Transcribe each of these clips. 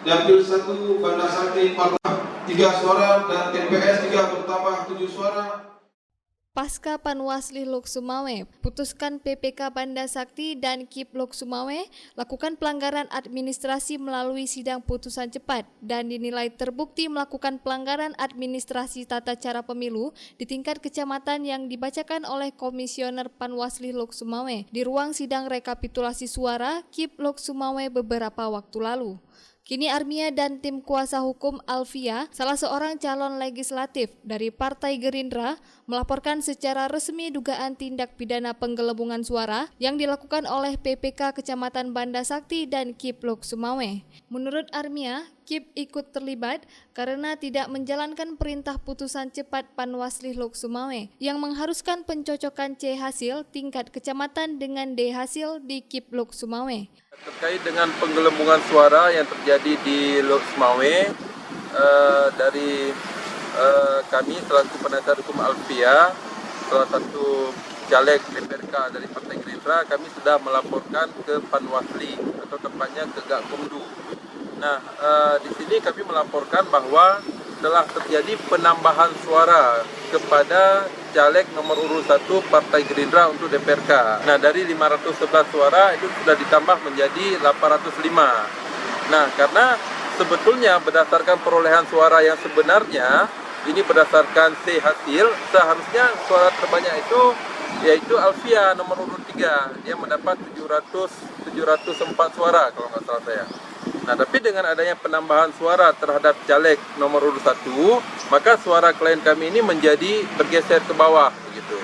Dapil 1 Banda Sakti 3 suara dan TPS 3 bertambah 7 suara. Pasca Panwasli Lok Sumawe, putuskan PPK Banda Sakti dan KIP Lok Sumawe lakukan pelanggaran administrasi melalui sidang putusan cepat dan dinilai terbukti melakukan pelanggaran administrasi tata cara pemilu di tingkat kecamatan yang dibacakan oleh Komisioner Panwasli Lok Sumawe di ruang sidang rekapitulasi suara KIP Lok Sumawe beberapa waktu lalu. Kini Armia dan tim kuasa hukum Alfia, salah seorang calon legislatif dari Partai Gerindra, melaporkan secara resmi dugaan tindak pidana penggelembungan suara yang dilakukan oleh PPK Kecamatan Banda Sakti dan KIP Lok Sumawe. Menurut Armia, KIP ikut terlibat karena tidak menjalankan perintah putusan cepat Panwasli Lok Sumawe yang mengharuskan pencocokan C hasil tingkat kecamatan dengan D hasil di KIP Lok Sumawe. Terkait dengan penggelembungan suara yang terjadi di Lok Sumawe, dari kami selaku penasihat hukum Alfia, salah satu caleg PPRK dari Partai Gerindra, kami sudah melaporkan ke Panwasli atau tepatnya ke Gakumdu. Nah, di sini kami melaporkan bahwa telah terjadi penambahan suara kepada caleg nomor urut 1 Partai Gerindra untuk DPRK. Nah, dari 511 suara itu sudah ditambah menjadi 805. Nah, karena sebetulnya berdasarkan perolehan suara yang sebenarnya, ini berdasarkan C hasil, seharusnya suara terbanyak itu yaitu Alfia nomor urut 3. Dia mendapat 704 suara kalau nggak salah saya. Nah, tapi dengan adanya penambahan suara terhadap caleg nomor urut 1, maka suara klien kami ini menjadi bergeser ke bawah begitu.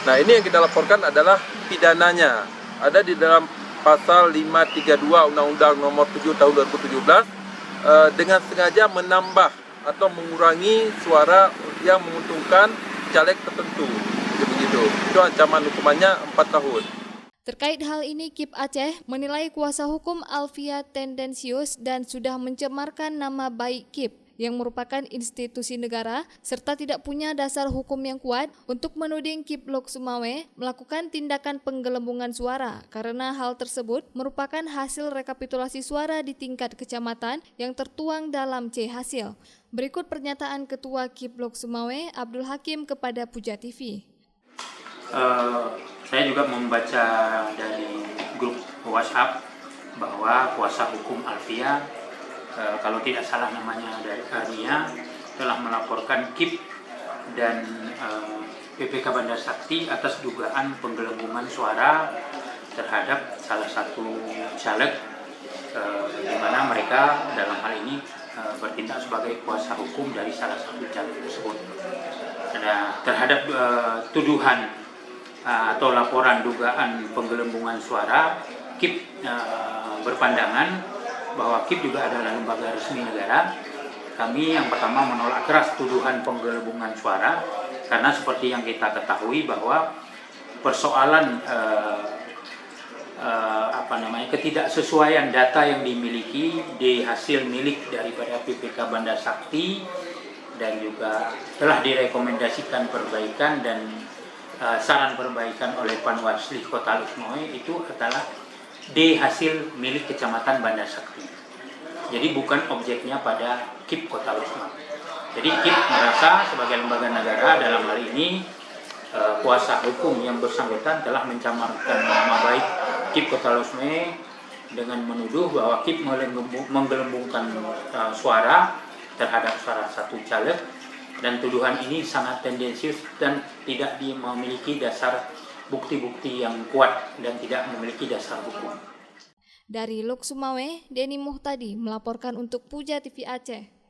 Nah, ini yang kita laporkan adalah pidananya. Ada di dalam pasal 532 Undang-Undang nomor 7 tahun 2017 dengan sengaja menambah atau mengurangi suara yang menguntungkan caleg tertentu. Begitu. Itu ancaman hukumannya 4 tahun. Terkait hal ini, KIP Aceh menilai kuasa hukum Alfia tendensius dan sudah mencemarkan nama baik KIP yang merupakan institusi negara serta tidak punya dasar hukum yang kuat untuk menuding KIP Lok Sumawe melakukan tindakan penggelembungan suara karena hal tersebut merupakan hasil rekapitulasi suara di tingkat kecamatan yang tertuang dalam C hasil. Berikut pernyataan Ketua KIP Lok Sumawe Abdul Hakim kepada Puja TV. Saya juga membaca dari grup WhatsApp bahwa kuasa hukum Alfia, kalau tidak salah namanya dari Armia, telah melaporkan KIP dan PPK Banda Sakti atas dugaan penggelembungan suara terhadap salah satu caleg, di mana mereka dalam hal ini bertindak sebagai kuasa hukum dari salah satu caleg tersebut. Nah, terhadap tuduhan atau laporan dugaan penggelembungan suara, KIP berpandangan bahwa KIP juga adalah lembaga resmi negara. Kami yang pertama menolak keras tuduhan penggelembungan suara karena seperti yang kita ketahui bahwa persoalan ketidaksesuaian data yang dimiliki di hasil milik daripada PPK Banda Sakti dan juga telah direkomendasikan perbaikan dan saran perbaikan oleh Panwasli Kota Lok Sumawe itu adalah D hasil milik Kecamatan Banda Sakti. Jadi bukan objeknya pada KIP Kota Lok Sumawe. Jadi KIP merasa sebagai lembaga negara dalam hal ini kuasa hukum yang bersangkutan telah mencemarkan nama baik KIP Kota Lok Sumawe dengan menuduh bahwa KIP menggelembungkan suara terhadap salah satu caleg. Dan tuduhan ini sangat tendensius dan tidak memiliki dasar bukti-bukti yang kuat dan tidak memiliki dasar hukum. Dari Lok Sumawe, Denny Muhtadi melaporkan untuk Puja TV Aceh.